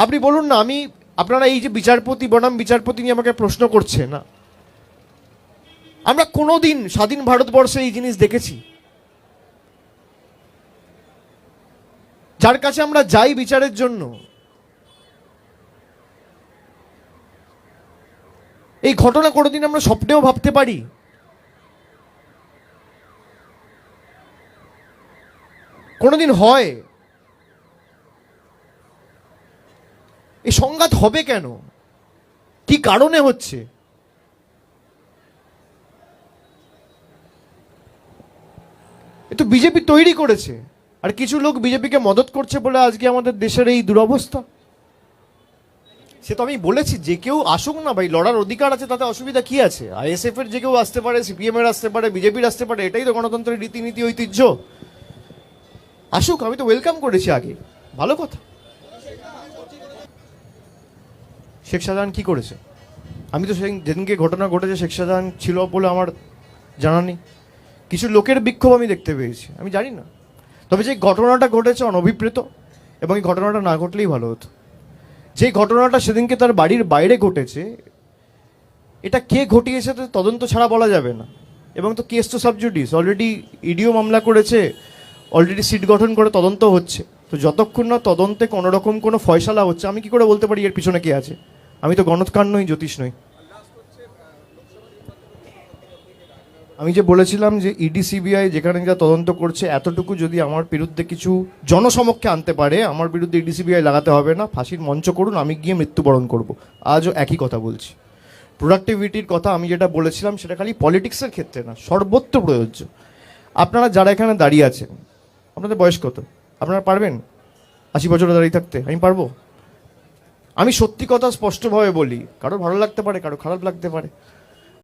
আপনি বলুন না, আপনারা এই যে বিচারপতি বনাম বিচারপতি নিয়ে আমাকে প্রশ্ন করছে না, আমরা কোনোদিন স্বাধীন ভারতবর্ষে এই জিনিস দেখেছি? যার কাছে আমরা যাই বিচারের জন্য, এই ঘটনা কোনোদিন আমরা স্বপ্নেও ভাবতে পারি? কোনোদিন হয়? এই সংঘাত হবে কেন? কি কারণে হচ্ছে? এ তো বিজেপি তৈরি করেছে, আর কিছু লোক বিজেপিকে মদত করছে বলে আজকে আমাদের দেশের এই দুরবস্থা। সে তো আমি বলেছি, যে কেউ আসুক না ভাই, লড়ার অধিকার আছে, তাতে অসুবিধা কি আছে? আইএসএফ এর যে কেউ আসতে পারে, সিপিএম এর আসতে পারে, বিজেপির আসতে পারে, এটাই তো গণতন্ত্রের রীতিনীতি, ঐতিহ্য। আসুক, আমি তো ওয়েলকাম করেছি আগে, ভালো কথা। শেখ শাহজাহান কি করেছে? আমি তো যেদিনকে ঘটনা ঘটেছে শেখ শাহজাহান ছিল বলে আমার জানা নেই। কিছু লোকের বিক্ষোভ আমি দেখতে পেয়েছি, আমি জানি না। তবে যে ঘটনাটা ঘটেছে অনভিপ্রেত, এবং এই ঘটনাটা না ঘটলেই ভালো হতো। যে ঘটনাটা সেদিনকে তার বাড়ির বাইরে ঘটেছে, এটা কে ঘটিয়েছে তো তদন্ত ছাড়া বলা যাবে না। এবং তো কেস তো সাবজুডিস, অলরেডি ইডিও মামলা করেছে, অলরেডি সিট গঠন করে তদন্ত হচ্ছে। তো যতক্ষণ না তদন্তে কোনোরকম কোনো ফয়সালা হচ্ছে, আমি কি করে বলতে পারি এর পিছনে কে আছে? আমি তো গণৎকার নই, জ্যোতিষ নই। আমি যে বলেছিলাম যে ইডি সিবিআই যেখানে যা তদন্ত করছে, এতটুকু যদি আমার বিরুদ্ধে কিছু জনসমক্ষে আনতে পারে, আমার বিরুদ্ধে ইডি সিবিআই লাগাতে হবে না, ফাঁসির মঞ্চ করুন, আমি গিয়ে মৃত্যুবরণ করব। আজও একই কথা বলছি। প্রোডাক্টিভিটির কথা আমি যেটা বলেছিলাম সেটা খালি পলিটিক্সের ক্ষেত্রে না, সর্বত্র প্রযোজ্য। আপনারা যারা এখানে দাঁড়িয়ে আছেন, আপনাদের বয়স কত? আপনারা পারবেন 80 বছরে দাঁড়িয়ে থাকতে? আমি পারবো? আমি সত্যি কথা স্পষ্টভাবে বলি, কারো ভালো লাগতে পারে, কারো খারাপ লাগতে পারে।